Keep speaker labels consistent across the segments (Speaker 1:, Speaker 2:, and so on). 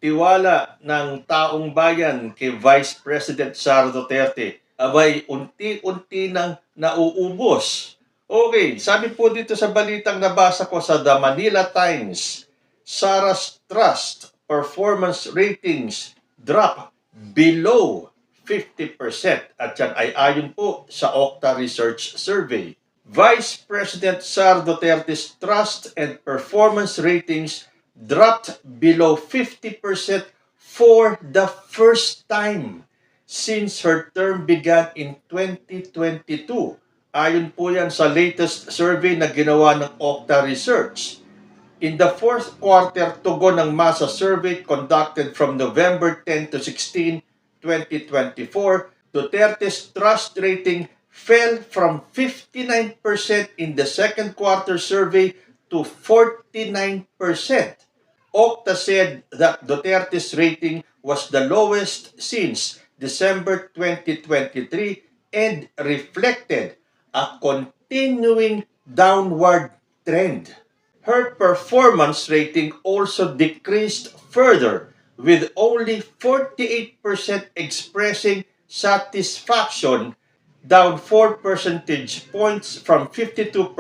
Speaker 1: tiwala ng taong bayan kay Vice President Sara Duterte abay unti-unti nang nauubos. Okay, sabi po dito sa balitang nabasa ko sa The Manila Times, Sara's trust performance ratings drop below 50% at yan ay ayon po sa Okta Research Survey. Vice President Sara Duterte's trust and performance ratings dropped below 50% for the first time since her term began in 2022. Ayon po yan sa latest survey na ginawa ng Okta Research. In the fourth quarter, tugon ng masa survey conducted from November 10 to 16, 2024, Duterte's trust rating fell from 59% in the second quarter survey to 49%. Okta said that Duterte's rating was the lowest since December 2023 and reflected a continuing downward trend. Her performance rating also decreased further, with only 48% expressing satisfaction, down 4 percentage points from 52%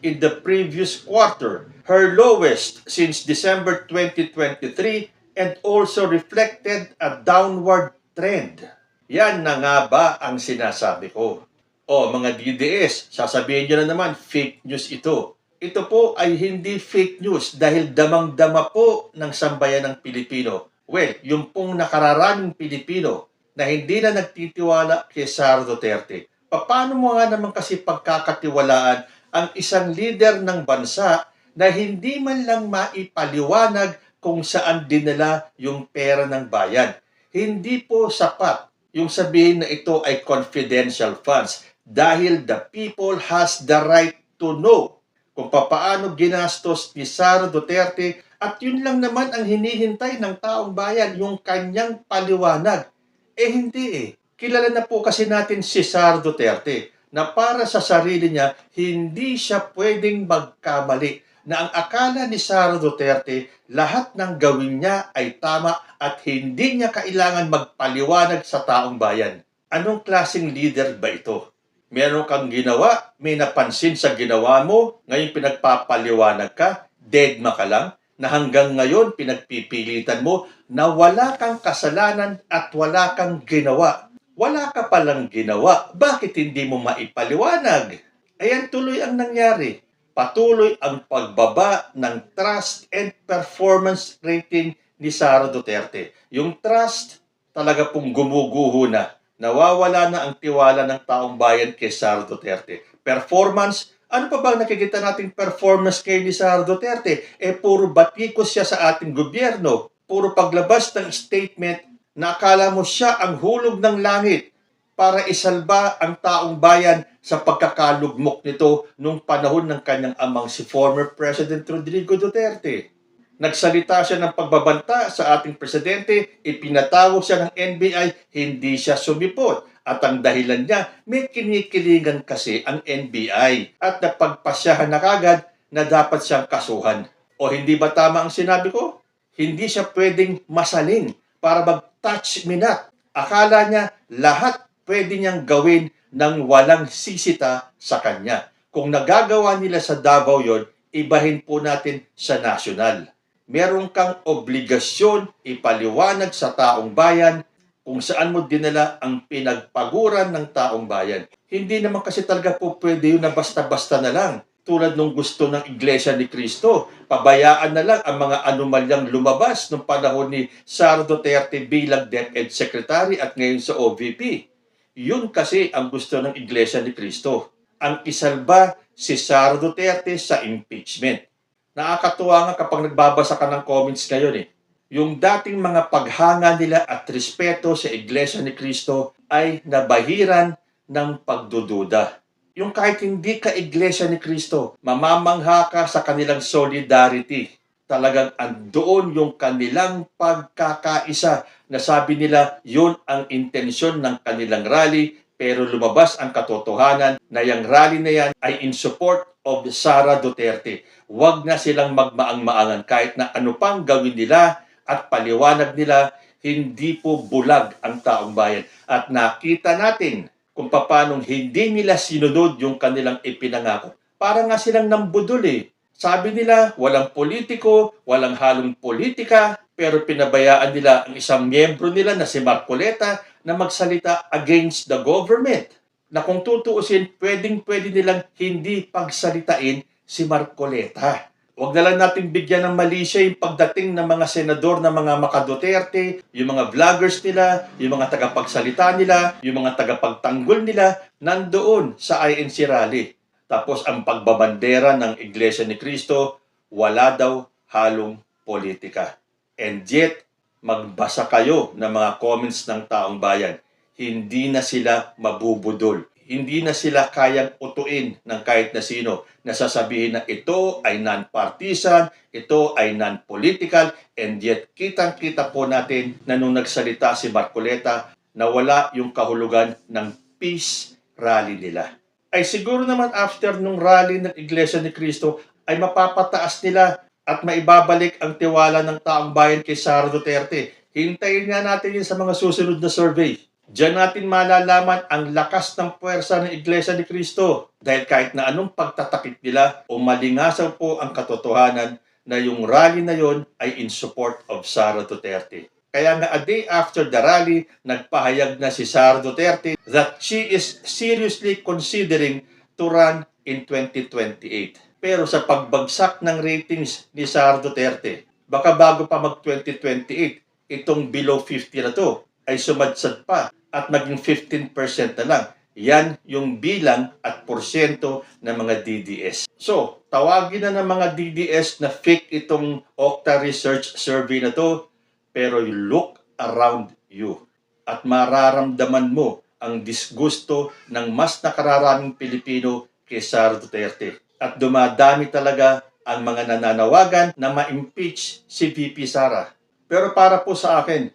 Speaker 1: in the previous quarter, her lowest since December 2023, and also reflected a downward trend. Yan na nga ba ang sinasabi ko? O mga DDS, sasabihin nyo na naman, fake news ito. Ito po ay hindi fake news dahil damang-dama po ng sambayan ng Pilipino. Well, yung pong nakararaming Pilipino na hindi na nagtitiwala kay Sara Duterte. Paano mo nga naman kasi pagkakatiwalaan ang isang leader ng bansa na hindi man lang maipaliwanag kung saan dinala yung pera ng bayan? Hindi po sapat yung sabihin na ito ay confidential funds dahil the people has the right to know kung papaano ginastos ni Sara Duterte at yun lang naman ang hinihintay ng taong bayan, yung kanyang paliwanag. Hindi. Kilala na po kasi natin si Sara Duterte na para sa sarili niya, hindi siya pwedeng magkamali. Na ang akala ni Sara Duterte, lahat ng gawin niya ay tama at hindi niya kailangan magpaliwanag sa taong bayan. Anong klaseng leader ba ito? Meron kang ginawa, may napansin sa ginawa mo, ngayon pinagpapaliwanag ka, deadma ka lang, na hanggang ngayon pinagpipilitan mo na wala kang kasalanan at wala kang ginawa. Wala ka palang ginawa, bakit hindi mo maipaliwanag? Ayan tuloy ang nangyari. Patuloy ang pagbaba ng trust and performance rating ni Sara Duterte. Yung trust talaga pong gumuguho na. Nawawala na ang tiwala ng taong bayan kay Sara Duterte. Performance, ano pa ba nakikita nating performance kay ni Sara Duterte? Puro batikos siya sa ating gobyerno. Puro paglabas ng statement na akala mo siya ang hulog ng langit para isalba ang taong bayan sa pagkakalugmok nito nung panahon ng kanyang amang si former President Rodrigo Duterte. Nagsalita siya ng pagbabanta sa ating presidente, ipinatawag siya ng NBI, hindi siya sumipot. At ang dahilan niya, may kinikilingan kasi ang NBI at napagpasyahan na kagad na dapat siyang kasuhan. O hindi ba tama ang sinabi ko? Hindi siya pwedeng masalin para mag-touch me not. Akala niya lahat pwede niyang gawin nang walang sisita sa kanya. Kung nagagawa nila sa Davao yon, ibahin po natin sa nasyonal. Meron kang obligasyon ipaliwanag sa taong bayan kung saan mo dinala ang pinagpaguran ng taong bayan. Hindi naman kasi talaga po pwede yun na basta-basta na lang. Tulad nung gusto ng Iglesia ni Cristo, pabayaan na lang ang mga anomalyang lumabas nung panahon ni Sara Duterte bilang DepEd Secretary at ngayon sa OVP. Yun kasi ang gusto ng Iglesia ni Cristo. Ang isalba si Sara Duterte sa impeachment. Nakakatuwa nga kapag nagbabasa ka ng comments ngayon Yung dating mga paghanga nila at respeto sa Iglesia ni Cristo ay nabahiran ng pagdududa. Yung kahit hindi ka Iglesia ni Cristo, mamamangha ka sa kanilang solidarity. Talagang andoon yung kanilang pagkakaisa na sabi nila yun ang intensyon ng kanilang rally, pero lumabas ang katotohanan na yung rally na yan ay in support of Sara Duterte. Huwag na silang magmaang-maangan kahit na ano pang gawin nila at paliwanag nila, hindi po bulag ang taong bayan. At nakita natin kung paano hindi nila sinunod yung kanilang ipinangako. Para nga silang nambudol eh. Sabi nila, walang politiko, walang halong politika, pero pinabayaan nila ang isang miyembro nila na si Marcoleta na magsalita against the government. Na kung tutuusin, pwedeng-pwede nilang hindi pagsalitain si Marcoleta. Huwag na lang natin bigyan ng mali siya yung pagdating ng mga senador na mga Duterte, yung mga vloggers nila, yung mga tagapagsalita nila, yung mga tagapagtanggol nila, nandoon sa INC rally. Tapos ang pagbabandera ng Iglesia ni Cristo, wala daw halong politika. And yet, magbasa kayo ng mga comments ng taong bayan. Hindi na sila mabubudol. Hindi na sila kayang utuin ng kahit na sino na sasabihin na ito ay non-partisan, ito ay non-political, and yet kitang-kita po natin na nung nagsalita si Marcoleta na wala yung kahulugan ng peace rally nila. Ay siguro naman after nung rally ng Iglesia ni Cristo ay mapapataas nila at maibabalik ang tiwala ng taong bayan kay Sara Duterte. Hintayin nga natin yun sa mga susunod na survey. Diyan natin malalaman ang lakas ng puwersa ng Iglesia ni Cristo. Dahil kahit na anong pagtatakip nila o malingasaw po ang katotohanan na yung rally na yon ay in support of Sara Duterte. Kaya nga a day after the rally, nagpahayag na si Sara Duterte that she is seriously considering to run in 2028. Pero sa pagbagsak ng ratings ni Sara Duterte, baka bago pa mag-2028, itong below 50 na to ay sumadsad pa at maging 15% na lang. Yan yung bilang at porsyento ng mga DDS. So, tawagin na ng mga DDS na fake itong Okta Research Survey na to, pero you look around you at mararamdaman mo ang disgusto ng mas nakararaming Pilipino kay Sara Duterte. At dumadami talaga ang mga nananawagan na ma-impeach si VP Sara. Pero para po sa akin,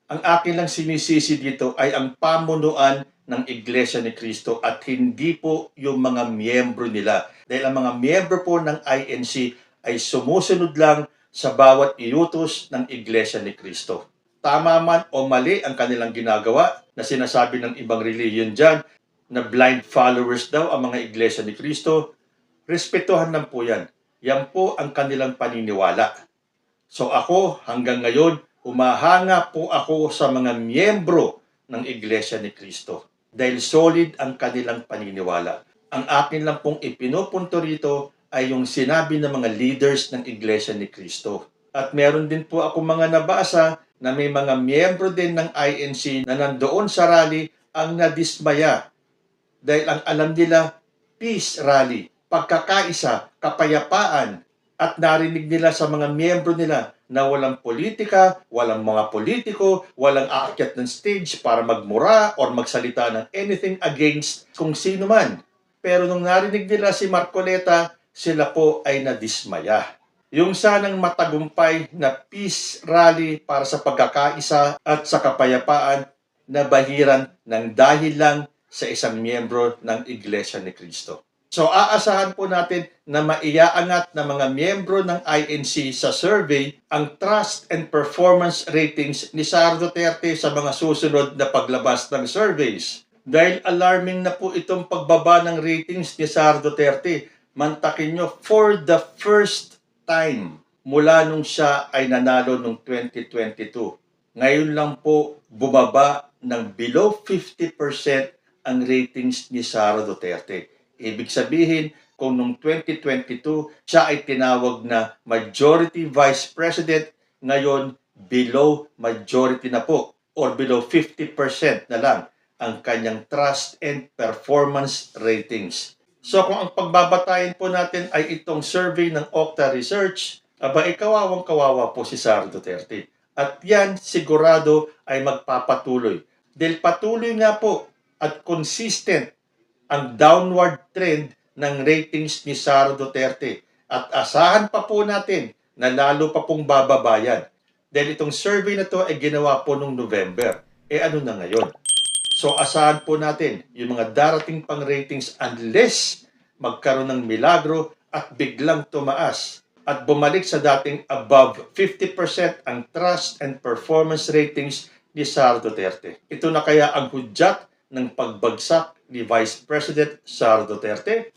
Speaker 1: ang akin lang sinisisi dito ay ang pamunuan ng Iglesia ni Cristo at hindi po yung mga miyembro nila. Dahil ang mga miyembro po ng INC ay sumusunod lang sa bawat iutos ng Iglesia ni Cristo. Tama man o mali ang kanilang ginagawa na sinasabi ng ibang religion dyan na blind followers daw ang mga Iglesia ni Cristo, respetuhan lang po yan. Yan po ang kanilang paniniwala. So ako hanggang ngayon, humahanga po ako sa mga miyembro ng Iglesia ni Cristo dahil solid ang kanilang paniniwala. Ang akin lang pong ipinupunto rito ay yung sinabi ng mga leaders ng Iglesia ni Cristo. At meron din po ako mga nabasa na may mga miyembro din ng INC na nandoon sa rally ang nadismaya dahil ang alam nila, peace rally, pagkakaisa, kapayapaan, at narinig nila sa mga miyembro nila na walang politika, walang mga politiko, walang aakyat ng stage para magmura or magsalita ng anything against kung sino man. Pero nung narinig nila si Marcoleta, sila po ay nadismaya. Yung sanang matagumpay na peace rally para sa pagkakaisa at sa kapayapaan na bahiran ng dahil lang sa isang miyembro ng Iglesia ni Cristo. So aasahan po natin na maiaangat ng mga miyembro ng INC sa survey ang trust and performance ratings ni Sara Duterte sa mga susunod na paglabas ng surveys. Dahil alarming na po itong pagbaba ng ratings ni Sara Duterte, mantakin nyo, for the first time mula nung siya ay nanalo noong 2022. Ngayon lang po bumaba ng below 50% ang ratings ni Sara Duterte. Ibig sabihin, kung noong 2022, siya ay tinawag na Majority Vice President, ngayon below majority na po or below 50% na lang ang kanyang trust and performance ratings. So kung ang pagbabatayin po natin ay itong survey ng Okta Research, aba kawawang-kawawa po si Sara Duterte. At yan sigurado ay magpapatuloy. Dahil patuloy nga po at consistent ang downward trend ng ratings ni Sara Duterte. At asahan pa po natin na lalo pa pong bababayan. Dahil itong survey na to ay ginawa po noong November. Ano na ngayon? So asahan po natin yung mga darating pang ratings unless magkaroon ng milagro at biglang tumaas at bumalik sa dating above 50% ang trust and performance ratings ni Sara Duterte. Ito na kaya ang hudyat ng pagbagsak ni Vice President Sara Duterte?